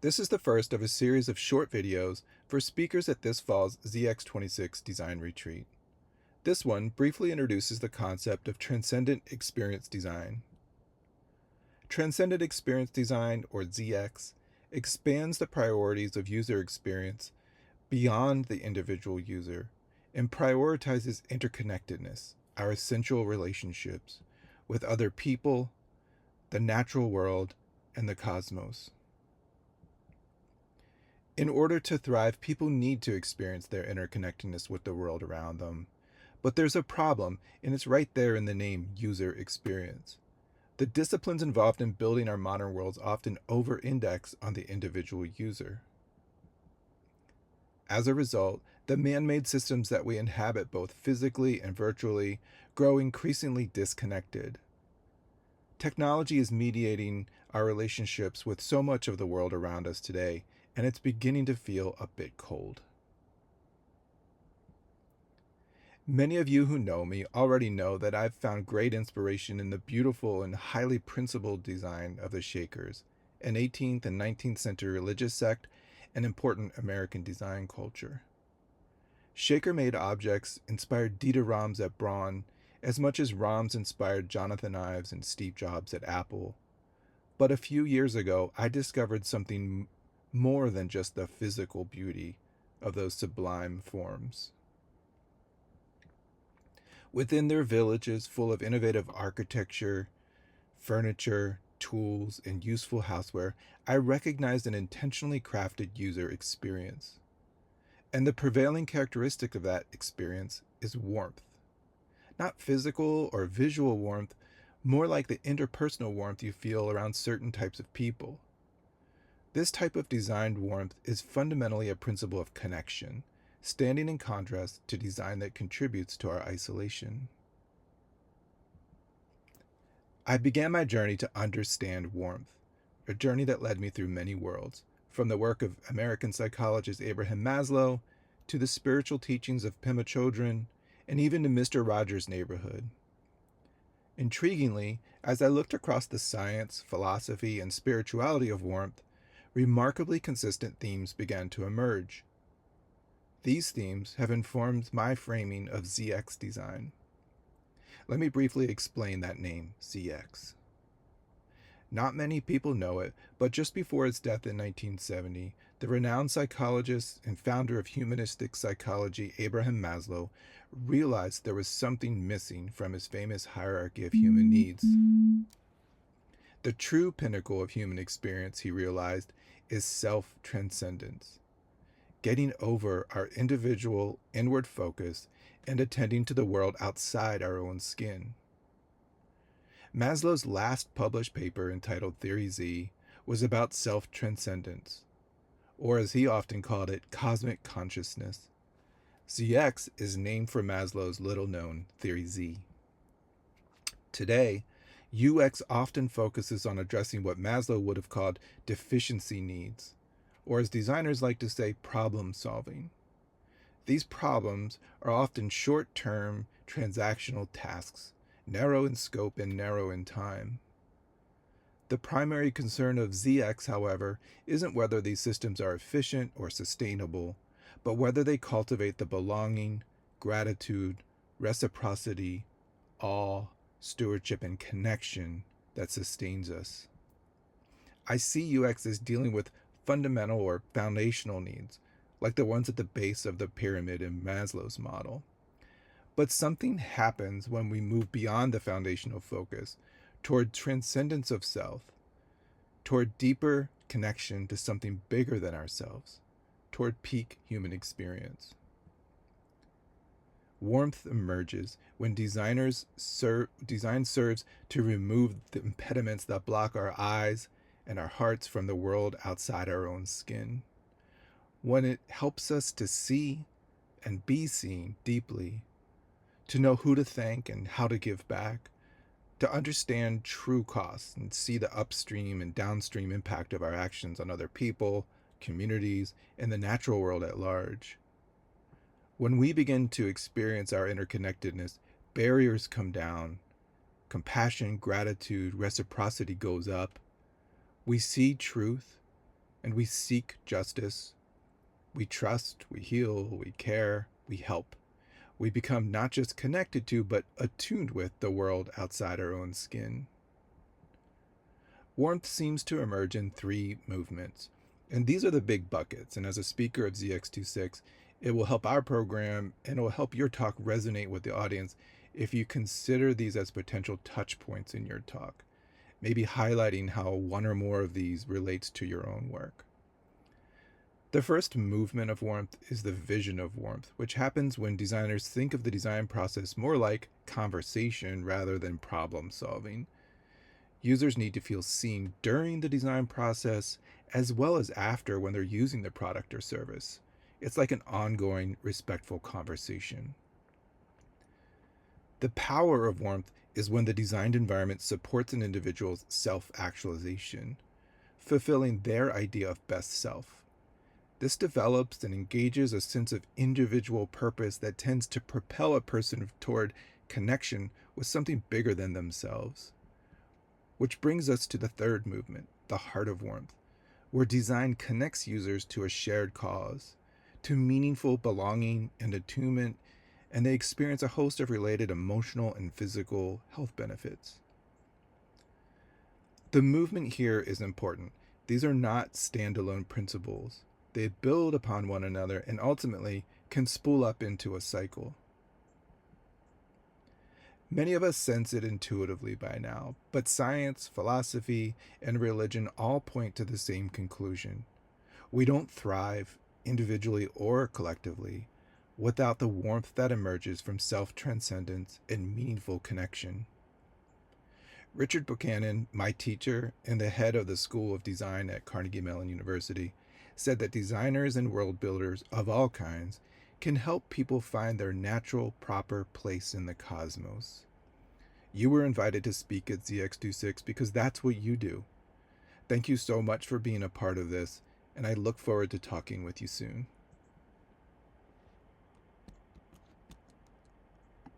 This is the first of a series of short videos for speakers at this fall's ZX26 Design Retreat. This one briefly introduces the concept of Transcendent Experience Design. Transcendent Experience Design, or ZX, expands the priorities of user experience beyond the individual user and prioritizes interconnectedness, our essential relationships with other people, the natural world, and the cosmos. In order to thrive, people need to experience their interconnectedness with the world around them. But there's a problem, and it's right there in the name user experience. The disciplines involved in building our modern worlds often over-index on the individual user. As a result, the man-made systems that we inhabit both physically and virtually grow increasingly disconnected. Technology is mediating our relationships with so much of the world around us today, and it's beginning to feel a bit cold. Many of you who know me already know that I've found great inspiration in the beautiful and highly principled design of the Shakers, an 18th and 19th century religious sect and important American design culture. Shaker-made objects inspired Dieter Rams at Braun as much as Rams inspired Jonathan Ives and Steve Jobs at Apple. But a few years ago, I discovered something more than just the physical beauty of those sublime forms. Within their villages full of innovative architecture, furniture, tools, and useful houseware, I recognized an intentionally crafted user experience. And the prevailing characteristic of that experience is warmth. Not physical or visual warmth, more like the interpersonal warmth you feel around certain types of people. This type of designed warmth is fundamentally a principle of connection, standing in contrast to design that contributes to our isolation. I began my journey to understand warmth, a journey that led me through many worlds, from the work of American psychologist Abraham Maslow to the spiritual teachings of Pema Chodron, and even to Mr. Rogers' Neighborhood. Intriguingly, as I looked across the science, philosophy, and spirituality of warmth, remarkably consistent themes began to emerge. These themes have informed my framing of ZX design. Let me briefly explain that name, ZX. Not many people know it, but just before its death in 1970, the renowned psychologist and founder of humanistic psychology, Abraham Maslow, realized there was something missing from his famous hierarchy of human needs. The true pinnacle of human experience, he realized, is self-transcendence, getting over our individual inward focus and attending to the world outside our own skin. Maslow's last published paper, entitled Theory Z, was about self-transcendence, or as he often called it, cosmic consciousness. ZX is named for Maslow's little-known Theory Z. Today, UX often focuses on addressing what Maslow would have called deficiency needs, or as designers like to say, problem solving. These problems are often short-term, transactional tasks, narrow in scope and narrow in time. The primary concern of ZX, however, isn't whether these systems are efficient or sustainable, but whether they cultivate the belonging, gratitude, reciprocity, awe, stewardship, and connection that sustains us. I see UX as dealing with fundamental or foundational needs, like the ones at the base of the pyramid in Maslow's model. But something happens when we move beyond the foundational focus toward transcendence of self, toward deeper connection to something bigger than ourselves, toward peak human experience. Warmth emerges when design serves to remove the impediments that block our eyes and our hearts from the world outside our own skin. When it helps us to see and be seen deeply, to know who to thank and how to give back, to understand true costs and see the upstream and downstream impact of our actions on other people, communities, and the natural world at large. When we begin to experience our interconnectedness, barriers come down, compassion, gratitude, reciprocity goes up. We see truth, and we seek justice. We trust, we heal, we care, we help. We become not just connected to, but attuned with the world outside our own skin. Warmth seems to emerge in three movements, and these are the big buckets. And as a speaker of ZX26, it will help our program and it will help your talk resonate with the audience if you consider these as potential touch points in your talk, maybe highlighting how one or more of these relates to your own work. The first movement of warmth is the vision of warmth, which happens when designers think of the design process more like conversation rather than problem solving. Users need to feel seen during the design process as well as after when they're using the product or service. It's like an ongoing, respectful conversation. The power of warmth is when the designed environment supports an individual's self-actualization, fulfilling their idea of best self. This develops and engages a sense of individual purpose that tends to propel a person toward connection with something bigger than themselves. Which brings us to the third movement, the heart of warmth, where design connects users to a shared cause, to meaningful belonging and attunement, and they experience a host of related emotional and physical health benefits. The movement here is important. These are not standalone principles. They build upon one another and ultimately can spool up into a cycle. Many of us sense it intuitively by now, but science, philosophy, and religion all point to the same conclusion. We don't thrive, individually or collectively, without the warmth that emerges from self-transcendence and meaningful connection. Richard Buchanan, my teacher and the head of the School of Design at Carnegie Mellon University, said that designers and world builders of all kinds can help people find their natural, proper place in the cosmos. You were invited to speak at ZX26 because that's what you do. Thank you so much for being a part of this, and I look forward to talking with you soon.